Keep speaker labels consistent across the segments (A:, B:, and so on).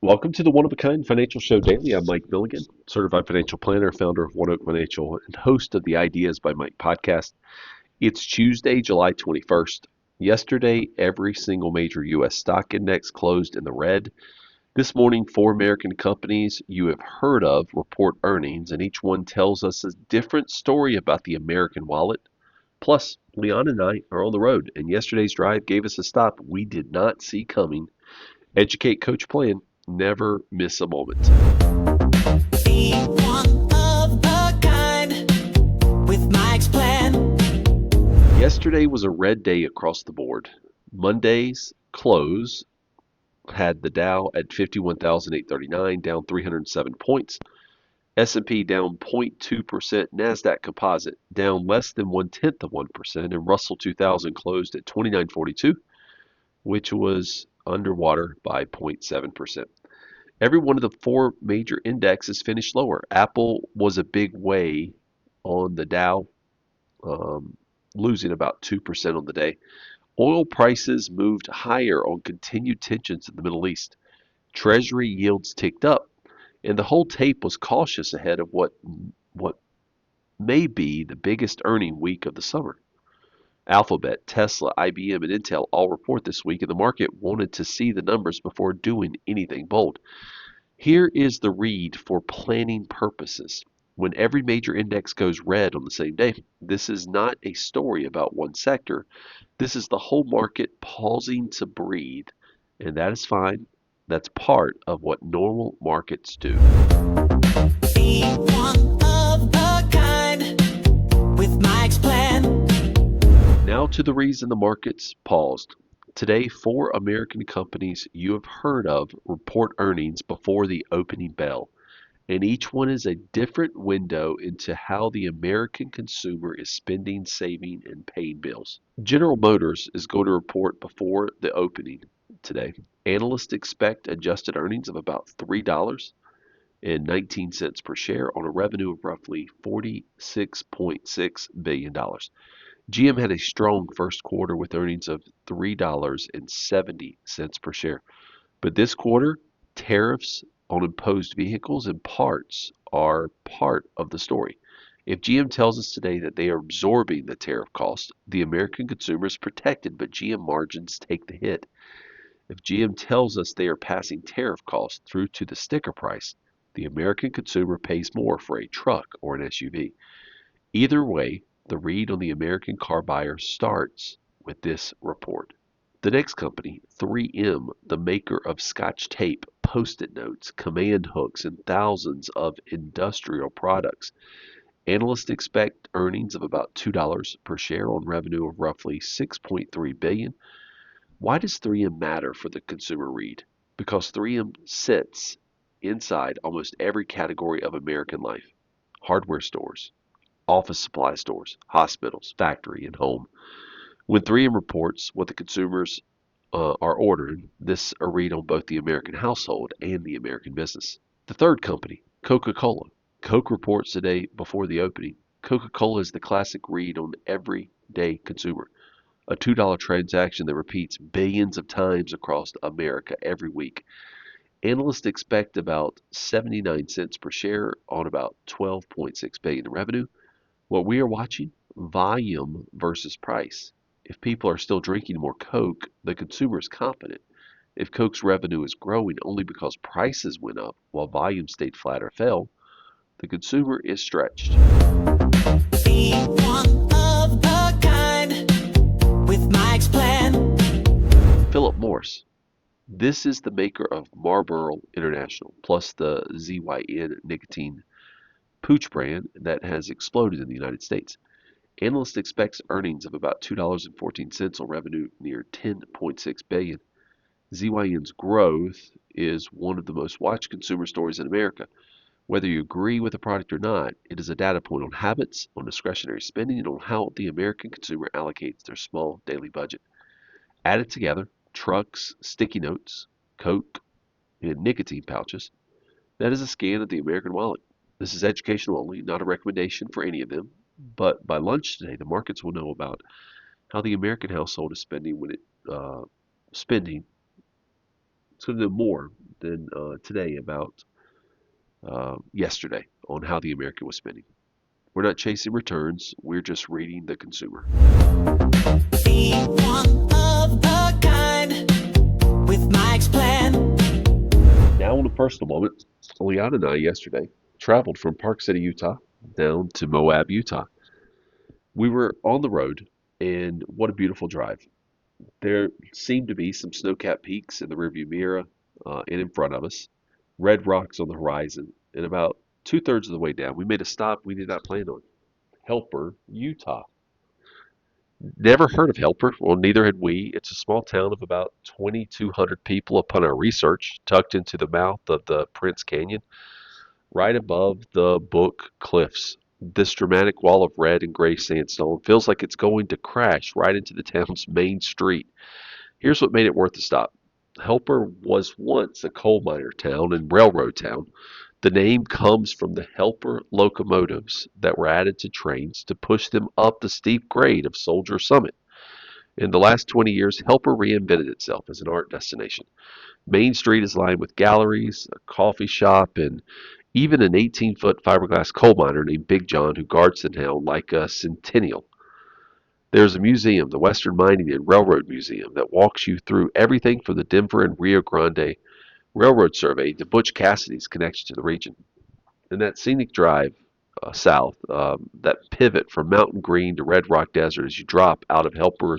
A: Welcome to the One of a Kind Financial Show Daily. I'm Mike Milligan, certified financial planner, founder of One Oak Financial, and host of the Ideas by Mike podcast. It's Tuesday, July 21st. Yesterday, every single major U.S. stock index closed in the red. This morning, four American companies you have heard of report earnings, and each one tells us a different story about the American wallet. Plus, Leon and I are on the road, and yesterday's drive gave us a stop we did not see coming. Educate, coach, plan. Never miss a moment.
B: Be one of a kind with Mike's plan.
A: Yesterday was a red day across the board. Monday's close had the Dow at 51,839, down 307 points. S&P down 0.2%, Nasdaq Composite down less than 0.1%, and Russell 2000 closed at 2942, which was underwater by 0.7%. Every one of the four major indexes finished lower. Apple was a big way on the Dow, losing about 2% on the day. Oil prices moved higher on continued tensions in the Middle East. Treasury yields ticked up, and the whole tape was cautious ahead of what may be the biggest earning week of the summer. Alphabet, Tesla, IBM, and Intel all report this week, and the market wanted to see the numbers before doing anything bold. Here is the read for planning purposes. When every major index goes red on the same day, this is not a story about one sector. This is the whole market pausing to breathe, and that is fine. That's part of what normal markets do.
B: Be one of a kind with Mike's plan.
A: Now to the reason the markets paused. Today, four American companies you have heard of report earnings before the opening bell, and each one is a different window into how the American consumer is spending, saving, and paying bills. General Motors is going to report before the opening today. Analysts expect adjusted earnings of about $3.19 per share on a revenue of roughly $46.6 billion. GM had a strong first quarter with earnings of $3.70 per share. But this quarter, tariffs on imposed vehicles and parts are part of the story. If GM tells us today that they are absorbing the tariff cost, the American consumer is protected, but GM margins take the hit. If GM tells us they are passing tariff costs through to the sticker price, the American consumer pays more for a truck or an SUV. Either way, the read on the American car buyer starts with this report. The next company, 3M, the maker of Scotch tape, Post-it notes, command hooks, and thousands of industrial products. Analysts expect earnings of about $2 per share on revenue of roughly $6.3 billion. Why does 3M matter for the consumer read? Because 3M sits inside almost every category of American life. Hardware stores, office supply stores, hospitals, factory, and home. When 3M reports what the consumers are ordering, this a read on both the American household and the American business. The third company, Coca-Cola. Coke reports today before the opening. Coca-Cola is the classic read on everyday consumer. A $2 transaction that repeats billions of times across America every week. Analysts expect about 79 cents per share on about 12.6 billion in revenue. What we are watching, volume versus price. If people are still drinking more Coke, the consumer is confident. If Coke's revenue is growing only because prices went up while volume stayed flat or fell, the consumer is stretched.
B: Be one of a kind with Mike's plan.
A: Philip Morris. This is the maker of Marlboro International, plus the ZYN nicotine pooch brand that has exploded in the United States. Analyst expects earnings of about $2.14 on revenue near $10.6 billion. ZYN's growth is one of the most watched consumer stories in America. Whether you agree with the product or not, it is a data point on habits, on discretionary spending, and on how the American consumer allocates their small daily budget. Added together, trucks, sticky notes, Coke, and nicotine pouches, that is a scan of the American wallet. This is educational only, not a recommendation for any of them. But by lunch today, the markets will know about how the American household is spending when spending. It's going to know more something today about yesterday on how the American was spending. We're not chasing returns, we're just reading the consumer.
B: Be one of a kind with Mike's plan.
A: Now, on a personal moment, Leon and I yesterday traveled from Park City, Utah, down to Moab, Utah. We were on the road, and what a beautiful drive. There seemed to be some snow-capped peaks in the rearview mirror and in front of us, red rocks on the horizon, and about two-thirds of the way down, we made a stop we did not plan on. Helper, Utah. Never heard of Helper. Well, neither had we. It's a small town of about 2,200 people upon our research, tucked into the mouth of the Prince Canyon, right above the Book Cliffs. This dramatic wall of red and gray sandstone feels like it's going to crash right into the town's main street. Here's what made it worth the stop. Helper was once a coal miner town and railroad town. The name comes from the Helper locomotives that were added to trains to push them up the steep grade of Soldier Summit. In the last 20 years, Helper reinvented itself as an art destination. Main Street is lined with galleries, a coffee shop, and even an 18-foot fiberglass coal miner named Big John who guards the town like a centennial. There's a museum, the Western Mining and Railroad Museum, that walks you through everything from the Denver and Rio Grande Railroad Survey to Butch Cassidy's connection to the region. And that scenic drive south, that pivot from mountain green to red rock desert as you drop out of Helper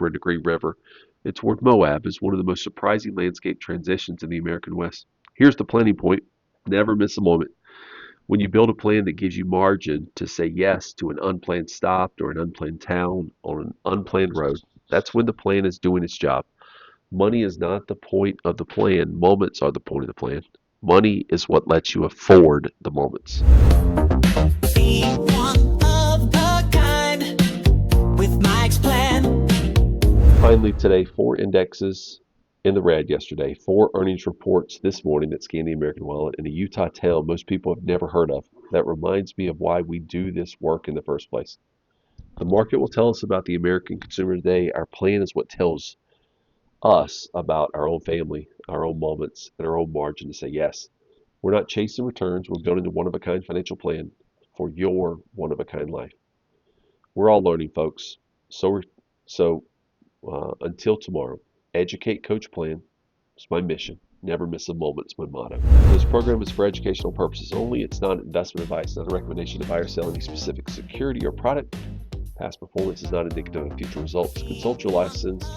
A: into Green River and toward Moab is one of the most surprising landscape transitions in the American West. Here's the planning point. Never miss a moment. When you build a plan that gives you margin to say yes to an unplanned stop or an unplanned town on an unplanned road, that's when the plan is doing its job. Money is not the point of the plan. Moments are the point of the plan. Money is what lets you afford the moments.
B: Be one of a kind with Mike's plan.
A: Finally, today, 4 indexes in the red yesterday, 4 earnings reports this morning that scanned the American wallet in a Utah town most people have never heard of. That reminds me of why we do this work in the first place. The market will tell us about the American consumer today. Our plan is what tells us about our own family, our own moments, and our own margin to say yes. We're not chasing returns. We're building a one-of-a-kind financial plan for your one-of-a-kind life. We're all learning, folks. So until tomorrow, educate, coach, plan. It's my mission. Never miss a moment. It's my motto. This program is for educational purposes only. It's not investment advice, not a recommendation to buy or sell any specific security or product. Past performance is not indicative of future results. Consult your own licensed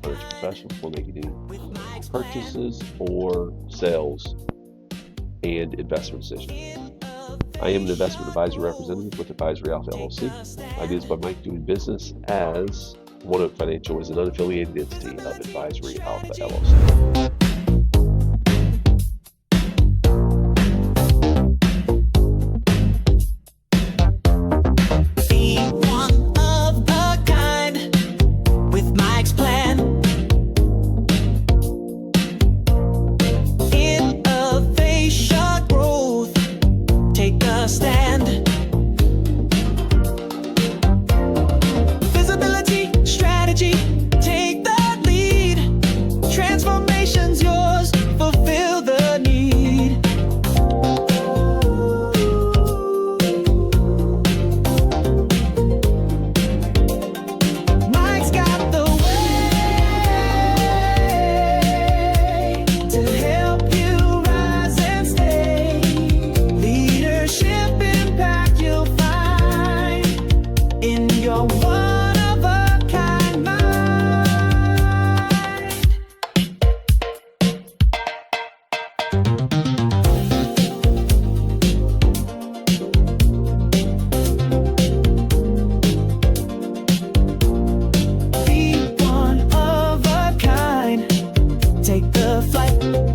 A: financial professional before making any purchases or sales and investment decisions. I am an investment advisory representative with Advisory Alpha LLC. Ideas by Mike doing business as One Oak Financial is an unaffiliated entity of Advisory Alpha LLC. Take the flight.